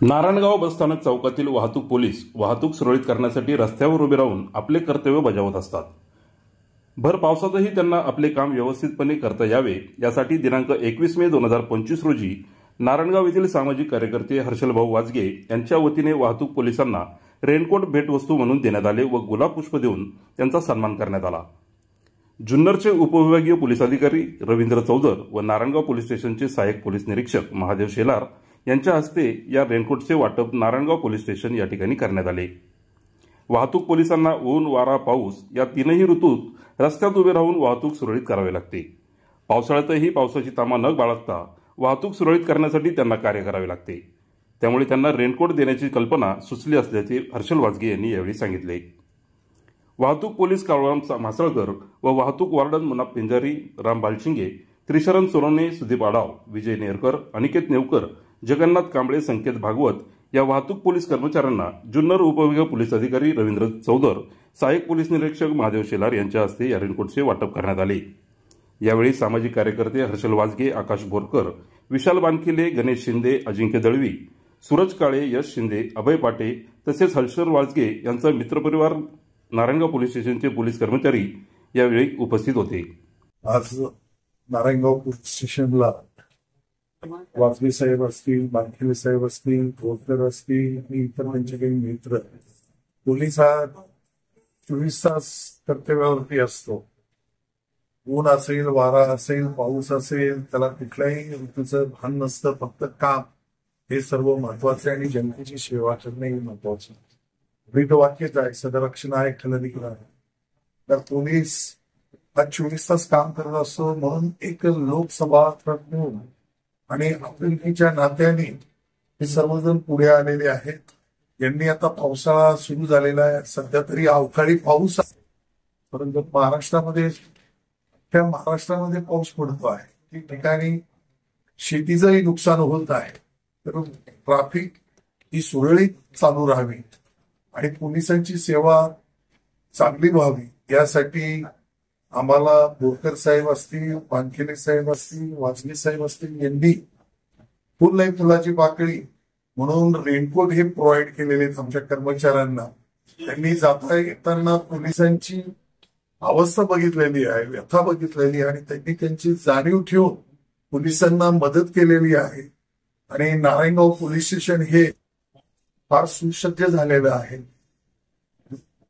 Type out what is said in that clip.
नारायणगाव बसस्थानक चौकातील वाहतूक पोलीस वाहतूक सुरळीत करण्यासाठी रस्त्यावर उभे राहून आपले कर्तव्य बजावत असतात। भर पावसातही त्यांना आपले काम व्यवस्थितपणे करता यावे यासाठी दिनांक 21 मे 2025 रोजी नारायणगाव येथील सामाजिक कार्यकर्ते हर्षलभाऊ वाजगे यांच्या वतीने वाहतूक पोलिसांना रेनकोट भेटवस्तू म्हणून देण्यात आले व गुलाब पुष्प देऊन त्यांचा सन्मान करण्यात आला। जुन्नरचे उपविभागीय पोलीस अधिकारी रवींद्र चौधर व नारायणगाव पोलीस स्टेशनचे सहाय्यक पोलीस निरीक्षक महादेव शेलार यांच्या हस्ते या रेनकोटचे वाटप नारायणगाव पोलीस स्टेशन या ठिकाणी करण्यात आले। वाहतूक पोलिसांना ऊन वारा पाऊस या तीनही ऋतूत रस्त्यात उभे राहून वाहतूक सुरळीत करावी लागते। पावसाळ्यातही पावसाची तामा न बाळगता वाहतूक सुरळीत करण्यासाठी त्यांना कार्य करावे लागते। त्यामुळे त्यांना रेनकोट देण्याची कल्पना सुचली असल्याचे हर्षल वाजगे यांनी यावेळी सांगितले। वाहतूक पोलीस काळूराम मासळकर व वाहतूक वार्डन मुन्ना पिंजारी, राम बालशिंगे, त्रिशरण सोनवणे, सुदीप आडाव, विजय नेरकर, अनिकेत नेवकर, जगन्नाथ कांबळे, संकेत भागवत या वाहतूक पोलीस कर्मचाऱ्यांना जुन्नर उपविभागीय पोलीस अधिकारी रवींद्र चौधर, सहाय्यक पोलीस निरीक्षक महादेव शेलार यांच्या हस्ते या रेनकोटचे वाटप करण्यात आले। यावेळी सामाजिक कार्यकर्ते हर्षल वाजगे, आकाश बोरकर, विशाल बानखिले, गणेश शिंदे, अजिंक्य दळवी, सूरज काळे, यश शिंदे, अभय पाटे तसेच हर्षल वाजगे यांचा मित्रपरिवार, नारायणगाव पोलीस स्टेशनचे पोलीस कर्मचारी यावेळी उपस्थित होते। आज नारायणगाव पोलीस स्टेशनला वाजगे साहेब असतील, बानखिले साहेब असतील, बोरकर असतील, इतर त्यांचे काही मित्र, पोलीस हा 24 तास कर्तव्यावरती असतो। ऊन असेल, वारा असेल, पाऊस असेल, त्याला कुठल्याही ऋतूचं भान नसतं, फक्त काम हे सर्व महत्वाचे आणि जनतेची सेवा करणे हे महत्वाचं। ब्रीदवाक्यच आहे, सदरक्षण आहे खलनिग्रह। तर पोलीस हा 24 तास काम करत असतो, म्हणून एक लोकसभा म्हणून आणि आपुलकीच्या नात्याने हे सर्वजण पुढे आलेले आहेत। यांनी आता पावसाळा सुरू झालेला आहे, सध्या तरी अवकाळी पाऊस आहे, परंतु महाराष्ट्रामध्ये पाऊस पडतो आहे, ठिकाणी शेतीचंही नुकसान होत आहे। तर ट्रॅफिक ही सुरळीत चालू राहावी आणि पोलिसांची सेवा चांगली व्हावी यासाठी आम्हाला बोरकर साहेब असतील, बानखिले साहेब असतील, वाजगे साहेब असतील यांनी फुल नाही फुलाची पाकळी म्हणून रेनकोट हे प्रोव्हाइड केलेले आहेत आमच्या कर्मचाऱ्यांना। त्यांनी जाता येताना पोलिसांची अवस्था बघितलेली आहे, व्यथा बघितलेली आहे आणि त्यांनी त्यांची जाणीव ठेवून पोलिसांना मदत केलेली आहे। आणि नारायणगाव पोलीस स्टेशन हे फार सुसज्ज झालेलं आहे।